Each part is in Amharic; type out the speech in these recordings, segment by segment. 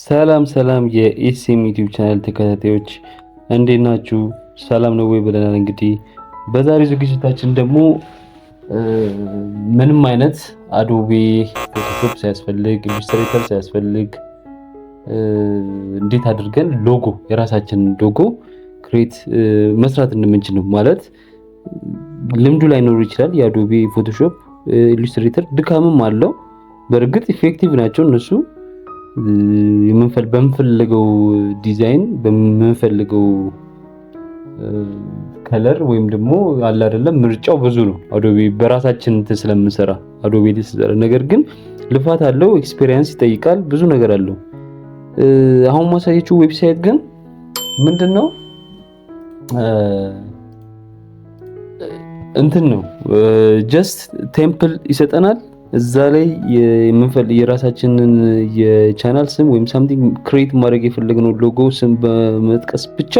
ሰላም የኤስኤም ዩቲዩብ ቻናል ተከታታዮች እንዴት ናችሁ? ሰላም ነው ወይ ብለናል። እንግዲህ በዛሬው ዝግጅታችን ደግሞ ምንም አይነት አዶቤ ፎቶሾፕ ሳያስፈልግ ኢሉስትሬተር ሳያስፈልግ እንዴት አድርገን የራሳችንን ሎጎ ክሬት መስራት እንደምንችል ነው። ማለት ልምዱ ላይኖር ይችላል። የአዶቤ ፎቶሾፕ ኢሉስትሬተር ድካምም አለው። በእርግጥ ኢፌክቲቭ ናቸው እነሱ በምንፈልገው ዲዛይን በምንፈልገው ከለር ወይም ደግሞ አለ አይደለም ምርጫው ብዙ ነው። አዶቤ በራሳችን ስለምንሰራ አዶቤ ስለሰራ ነገር ግን ልፋት አለው፣ ኤክስፒሪየንስ ይጠይቃል፣ ብዙ ነገር አለው። አሁን ማሳየችው ዌብሳይት ግን ምንድነው እንትን ነው ጀስት ቴምፕል ይሰጠናል። እዛ ላይ የራሳችንን የቻናል ስም ወይም ሳምቲንግ ክሬት ማድረግ የፈለግነው ሎጎ ስም በመጥቀስ ብቻ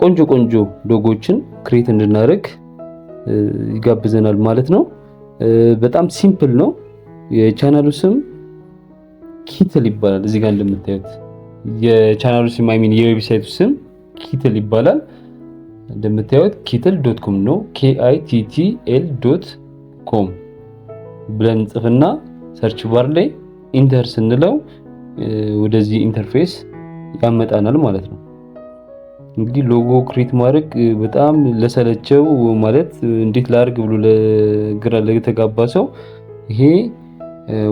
ቆንጆ ሎጎችን ክሬት እንድናደርግ ይጋብዘናል ማለት ነው። በጣም ሲምፕል ነው። የቻናሉ ስም ኪትል ይባላል። እዚህ ጋር እንደምታዩት የቻናሉ ስም የዌብሳይቱ ስም ኪትል ይባላል። እንደምታዩት kittle.com ነው። kitl.com ብለን ጽፍና ሰርች ባር ላይ ኢንተር ስንለው ወደዚህ ኢንተርፌስ ያመጣናል ማለት ነው። እንግዲህ ሎጎ ክሬት ማድረግ በጣም ለሰለቸው ማለት እንዴት ላድርግ ብሎ ለግራ ለተጋባ ሰው ይሄ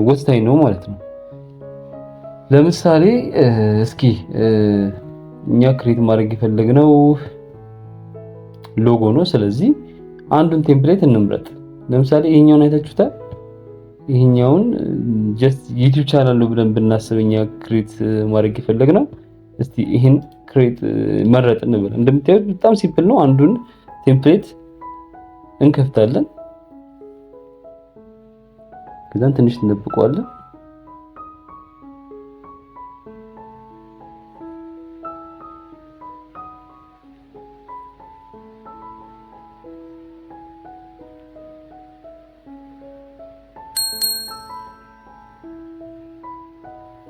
ወሳኝ ነው ማለት ነው። ለምሳሌ እስኪ እኛ ክሬት ማድረግ የፈለግነው ሎጎ ነው። ስለዚህ አንዱን ቴምፕሌት እንምረጥ። ለምሳሌ ይሄኛውን አይታችሁታል። ይሄኛውን ጀስት ዩቲዩብ ቻናል ነው ብለን ብናስበኛ ክሬት ማድረግ የፈለግነው እስቲ ይሄን ክሬት መረጥ እንበል። እንደምታዩት በጣም ሲምፕል ነው። አንዱን ቴምፕሌት እንከፍታለን። ከዛን ትንሽ እንጠብቀዋለን።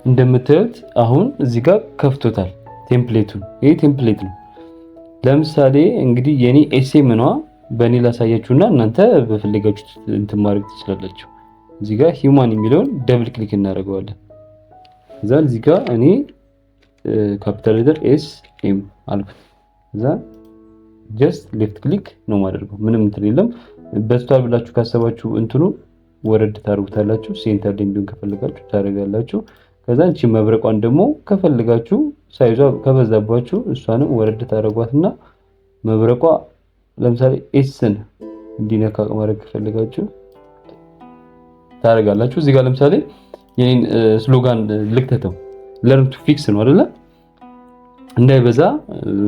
እንደምታዩት አሁን እዚህ ጋር ከፍቶታል ቴምፕሌቱን። ይሄ ቴምፕሌት ነው። ለምሳሌ እንግዲህ የኔ ኤስኤም ነው በእኔ ላሳያችሁና እናንተ በፈለጋችሁት እንትን ማድረግ ትችላላችሁ። እዚህ ጋር ሂውማን የሚለውን ደብል ክሊክ እናደርገዋለን። እዛ እዚህ ጋር እኔ ካፒታል ሌተር ኤስ ኤም አልኩት። እዛ ጀስት ሌፍት ክሊክ ነው ማድረገው። ምንም እንትን የለም። በስቷል ብላችሁ ካሰባችሁ እንትኑ ወረድ ታርጉታላችሁ። ሴንተር ላይ እንዲሆን ከፈለጋችሁ ታደርጋላችሁ። ከዛ እንቺ መብረቋን ደግሞ ከፈልጋችሁ ሳይዟ ከበዛባችሁ እሷንም ወረድ ታደርጓትና መብረቋ ለምሳሌ ኤስን እንዲነካ ማድረግ ከፈልጋችሁ ታደርጋላችሁ። እዚህ ጋር ለምሳሌ የኔን ስሎጋን ልክተተው learn to fix ነው አይደለ? እንዳይበዛ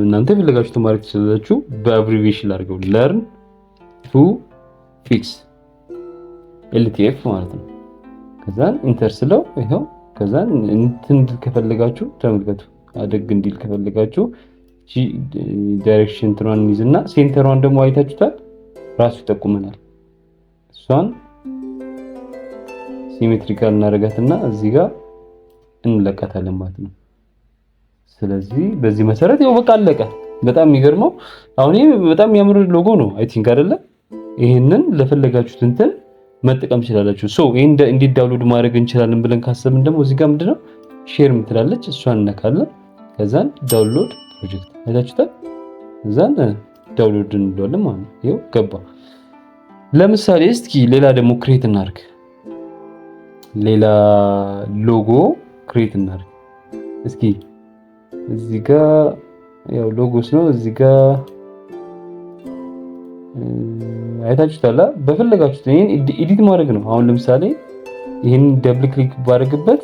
እናንተ ፈልጋችሁ ማድረግ ትችላላችሁ። በአብሪቪዬሽን አድርገው learn to fix LTF ማለት ነው። ከዛ ኢንተር ስለው ይሄው ከዛ እንትን ከፈልጋችሁ ተመልከቱ። አደግ እንዲል ከፈልጋችሁ ዳይሬክሽን ትራን ይዝና ሴንተሯን ደግሞ አይታችሁታል ራሱ ይጠቁመናል። እሷን ሲሜትሪካል እናደርጋትና እዚህ ጋር እንለቀታለን ማለት ነው። ስለዚህ በዚህ መሰረት ያው በቃ አለቀ። በጣም የሚገርመው አሁን ይሄ በጣም የሚያምር ሎጎ ነው አይ ቲንክ አይደለ? ይሄንን ለፈለጋችሁት እንትን መጠቀም ትችላላችሁ። ይሄን እንዴት ዳውንሎድ ማድረግ እንችላለን ብለን ካሰብን ደግሞ እዚህ ጋር ምንድነው ሼር የምትላለች እሷን እንነካለን። ከዛን ዳውንሎድ ፕሮጀክት አይታችሁታል። ከዛን ዳውንሎድ እንለዋለን ማለት ነው። ይሄው ገባ። ለምሳሌ እስኪ ሌላ ደግሞ ክሬት እናድርግ። ሌላ ሎጎ ክሬት እናድርግ እስኪ። እዚህ ጋር ያው ሎጎስ ነው። እዚህ ጋር አይታችሁታል። በፈለጋችሁት ይሄን ኤዲት ማድረግ ነው። አሁን ለምሳሌ ይሄን ደብል ክሊክ ባደርግበት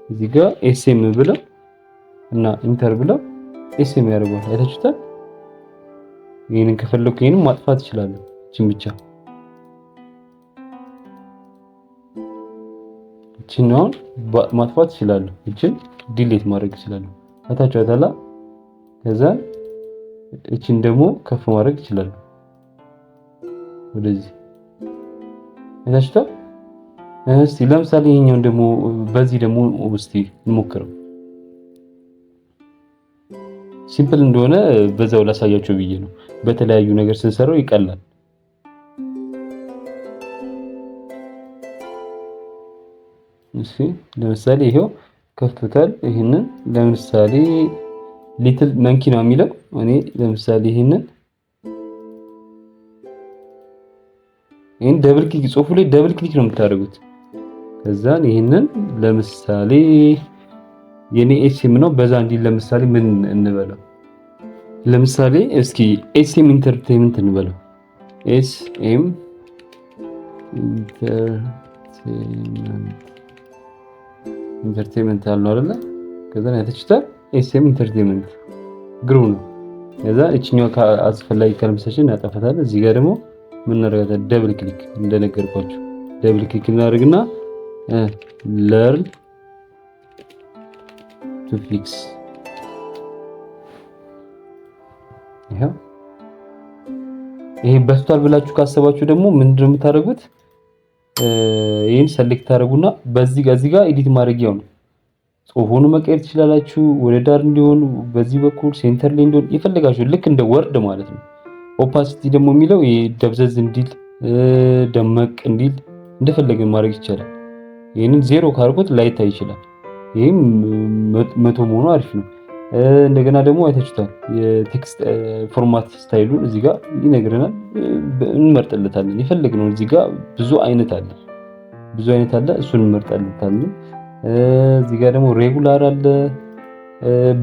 እዚህ ጋር ኤስኤም ብለው እና ኢንተር ብለው ኤስኤም ያደርጋል። አይታችሁታል። ይሄንን ከፈለኩ ይሄንን ማጥፋት እችላለሁ። እቺን ብቻ እቺን ነው ማጥፋት እችላለሁ። እቺን ዲሊት ማድረግ እችላለሁ። አይታችሁታል። ከዛ እቺን ደግሞ ከፍ ማድረግ እችላለሁ። ወደዚህ አይታችሁታል። እስቲ ለምሳሌ ይሄኛውን ደግሞ በዚህ ደግሞ እስቲ እንሞክረው። ሲምፕል እንደሆነ በዛው ላሳያችሁ ብዬ ነው። በተለያዩ ነገር ስንሰራው ይቀላል። እሺ ለምሳሌ ይሄው ከፍቶታል። ይሄንን ለምሳሌ ሊትል መንኪ ነው የሚለው። እኔ ለምሳሌ ይሄን ደብል ክሊክ ጽሁፉ ላይ ደብል ክሊክ ነው የምታደርጉት። ከዛን ይሄንን ለምሳሌ የኔ ኤስኤም ነው በዛ እንዲል ለምሳሌ ምን እንበለው? ለምሳሌ እስኪ ኤስኤም ኢንተርቴይንመንት እንበለው። ኤስኤም ኢንተርቴይንመንት አለው አይደለ? ከዛ ያተችታል ኤስኤም ኢንተርቴይንመንት ግሩ ነው። ከዛ እቺኛው አስፈላጊ ካልምሰሽን ያጠፋታል። እዚህ ጋር ደግሞ ምን እናደርጋለን? ደብል ክሊክ እንደነገርኳችሁ ደብል ክሊክ እናደርግና ለርን ቱ ፊክስ ይሄ በስቷል ብላችሁ ካሰባችሁ ደግሞ ምንድነው የምታደርጉት? ይሄን ሰሌክት ታደርጉና በዚህ ጋር ኤዲት ማድረጊያው ነው። ጽሁፉን መቀየር ትችላላችሁ። ወደ ዳር እንዲሆን በዚህ በኩል ሴንተር ላይ እንዲሆን ይፈልጋችሁ ልክ እንደ ወርድ ማለት ነው። ኦፓሲቲ ደግሞ የሚለው ይሄ ደብዘዝ እንዲል ደመቅ እንዲል እንደፈለገን ማድረግ ይቻላል። ይሄንን ዜሮ ካርጎት ላይታይ ይችላል። ይሄም 100 መሆኑ አሪፍ ነው። እንደገና ደግሞ አይታችሁታል የቴክስት ፎርማት ስታይሉን እዚህ ጋር ይነግረናል። እንመርጥለታለን የፈለግነው። እዚህ ጋር ብዙ አይነት አለ እሱን እንመርጥለታለን። እዚህ ጋር ደግሞ ሬጉላር አለ፣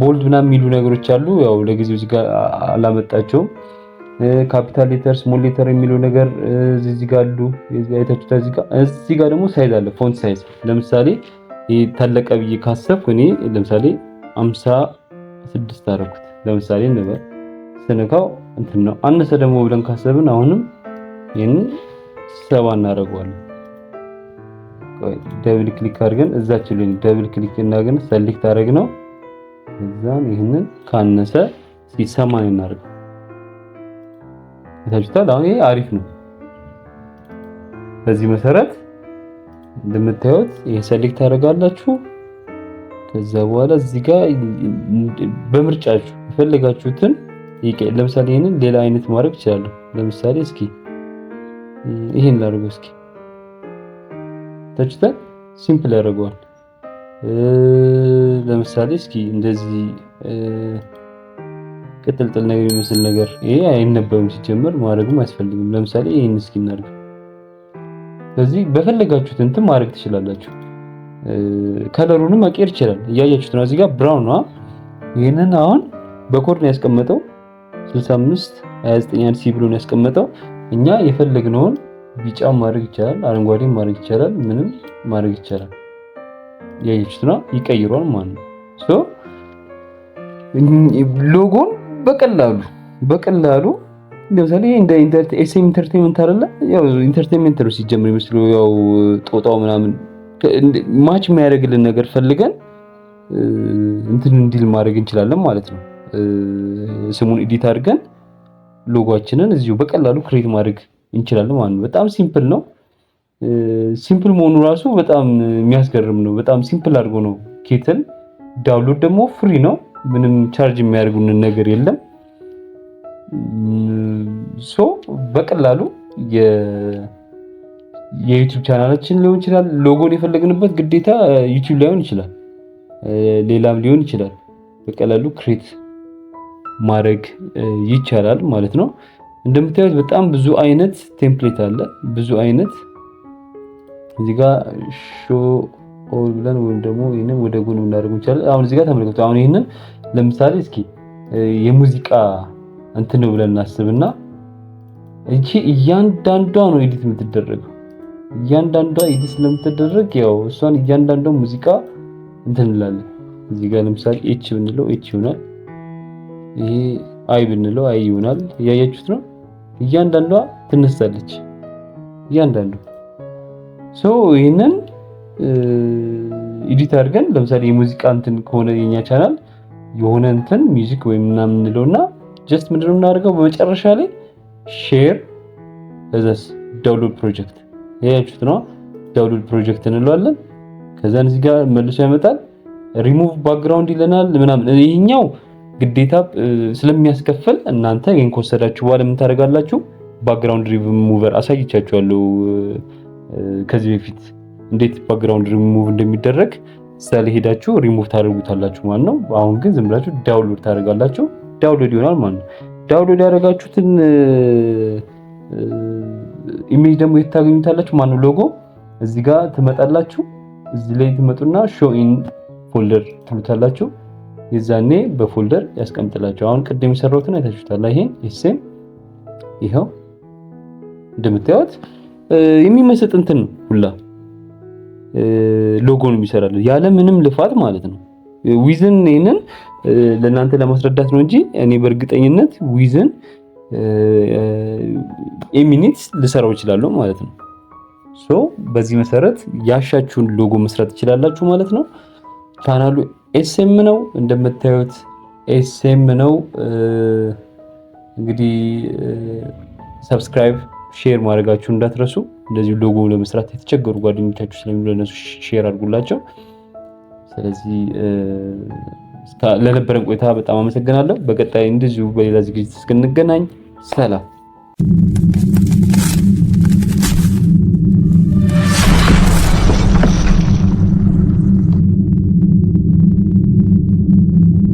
ቦልድ ምናምን የሚሉ ነገሮች አሉ። ያው ለጊዜው እዚህ ጋር አላመጣቸውም። ካፒታል ሌተር ስሞል ሌተር የሚለው ነገር እዚህ ጋር አሉ። አይታችሁታል። እዚህ ጋር ደግሞ ሳይዝ አለ፣ ፎንት ሳይዝ። ለምሳሌ ታለቀ ብዬ ካሰብኩ እኔ ለምሳሌ 56 አደረኩት። ለምሳሌ እንበል ስነካው እንትን ነው። አነሰ ደግሞ ብለን ካሰብን አሁንም ይሄን 70 እናደርገዋለን። ደብል ክሊክ አድርገን እዛችን ላይ ደብል ክሊክ እናገን ሰሌክት አድርገነው እዛን ይሄንን ካነሰ 80 እናደርገው። ታችታል። አሁን ይሄ አሪፍ ነው። በዚህ መሰረት እንደምታዩት ይሄ ሰሌክት ታደርጋላችሁ። ከዛ በኋላ እዚህ ጋር በምርጫችሁ የፈለጋችሁትን ለምሳሌ ይሄንን ሌላ አይነት ማድረግ ይችላል። ለምሳሌ እስኪ ይሄን ላድርገው። እስኪ ታችታል። ሲምፕል ያደርገዋል። ለምሳሌ እስኪ እንደዚህ ቅጥልጥል ነገር የሚመስል ነገር ይሄ አይነበብም ሲጀመር ማድረግም አያስፈልግም። ለምሳሌ ይሄን እስኪ እናድርግ። ስለዚህ በፈለጋችሁት እንትን ማድረግ ትችላላችሁ። ከለሩንም መቀየር ይችላል። እያያችሁት ነው። እዚህ ጋር ብራውን ነው። ይሄንን አሁን በኮድ ነው ያስቀመጠው 65 29 ሲ ብሎ ነው ያስቀመጠው። እኛ የፈለግነውን ቢጫ ማድረግ ይቻላል፣ አረንጓዴ ማድረግ ይቻላል፣ ምንም ማድረግ ይቻላል። እያያችሁት ነው። ይቀይሯል ማለት ነው። ሶ ሎጎን በቀላሉ ለምሳሌ እንደ ኤስኤም ኢንተርቴይንመንት አይደለ? ያው ኢንተርቴይንመንት ነው ሲጀምር የሚመስለው ያው ጦጣው ምናምን ማች የሚያደርግልን ነገር ፈልገን እንትን እንዲል ማድረግ እንችላለን ማለት ነው። ስሙን ኤዲት አድርገን ሎጎአችንን እዚሁ በቀላሉ ክሬት ማድረግ እንችላለን ማለት ነው። በጣም ሲምፕል ነው። ሲምፕል መሆኑ ራሱ በጣም የሚያስገርም ነው። በጣም ሲምፕል አድርጎ ነው ኬትን። ዳውንሎድ ደግሞ ፍሪ ነው። ምንም ቻርጅ የሚያደርጉንን ነገር የለም። ሶ በቀላሉ የዩቲዩብ ቻናላችን ሊሆን ይችላል። ሎጎን የፈለግንበት ግዴታ ዩቲዩብ ላይሆን ይችላል፣ ሌላም ሊሆን ይችላል። በቀላሉ ክሬት ማድረግ ይቻላል ማለት ነው። እንደምታዩት በጣም ብዙ አይነት ቴምፕሌት አለ። ብዙ አይነት እዚህ ጋር ሾ ኦል ብለን ወይም ደግሞ ይሄንን ወደ ጎን እናደርግ እንችላለን። አሁን እዚህ ጋር ተመልከቱ። አሁን ይሄንን ለምሳሌ እስኪ የሙዚቃ እንትን ነው ብለን እናስብና እቺ እያንዳንዷ ነው ኤዲት የምትደረገው። እያንዳንዷ ኤዲት ስለምትደረግ ያው እሷን እያንዳንዷ ሙዚቃ እንትን እንላለን። እዚህ ጋር ለምሳሌ ኤች ብንለው ኤች ይሆናል። ይሄ አይ ብንለው አይ ይሆናል። እያያችሁት ነው። እያንዳንዷ ትነሳለች። እያንዳንዷ ሶ ይሄንን ኤዲት አድርገን ለምሳሌ የሙዚቃ እንትን ከሆነ የኛ ቻናል የሆነ እንትን ሚውዚክ ወይም ምናምን እንለውና ጀስት ምንድነው የምናደርገው በመጨረሻ ላይ ሼር እዛስ ዳውንሎድ ፕሮጀክት ያያችሁት ነው። ዳውንሎድ ፕሮጀክት እንለዋለን። ከዛን እዚህ ጋር መልሶ ያመጣል። ሪሙቭ ባክግራውንድ ይለናል ምናምን። ይሄኛው ግዴታ ስለሚያስከፍል እናንተ ይሄን ከወሰዳችሁ በኋላ ምን ታደርጋላችሁ? ባክግራውንድ ሪሙቨር አሳይቻችኋለሁ ከዚህ በፊት እንዴት ባክግራውንድ ሪሙቭ እንደሚደረግ ስለሄዳችሁ ሪሙቭ ታደርጉታላችሁ ማለት ነው። አሁን ግን ዝም ብላችሁ ዳውንሎድ ታደርጋላችሁ። ዳውንሎድ ይሆናል ማለት ነው። ዳውንሎድ ያደረጋችሁትን ኢሜጅ ደግሞ የት ታገኙታላችሁ? ማነው ሎጎ እዚህ ጋር ትመጣላችሁ። እዚህ ላይ ትመጡና ሾው ኢን ፎልደር ትሉታላችሁ። የዛኔ በፎልደር ያስቀምጥላችሁ። አሁን ቅድም የሰራሁትን አይታችሁታል። ይሄን ኤስኤም ይሄው እንደምታዩት የሚመስጥ እንትን ነው ሁላ ሎጎ ነው የሚሰራል ያለ ምንም ልፋት ማለት ነው። ዊዝን ይሄንን ለእናንተ ለማስረዳት ነው እንጂ እኔ በእርግጠኝነት ዊዝን ሚኒትስ ልሰራው እችላለሁ ማለት ነው። ሶ በዚህ መሰረት ያሻችሁን ሎጎ መስራት ትችላላችሁ ማለት ነው። ቻናሉ ኤስኤም ነው እንደምታዩት ኤስኤም ነው። እንግዲህ ሰብስክራይብ ሼር ማድረጋችሁ እንዳትረሱ። እንደዚህ ሎጎ ለመስራት የተቸገሩ ጓደኞቻችሁ ስለሚሉ ለነሱ ሼር አድርጉላቸው። ስለዚህ ለነበረን ቆይታ በጣም አመሰግናለሁ። በቀጣይ እንደዚሁ በሌላ ዝግጅት እስክንገናኝ ሰላም።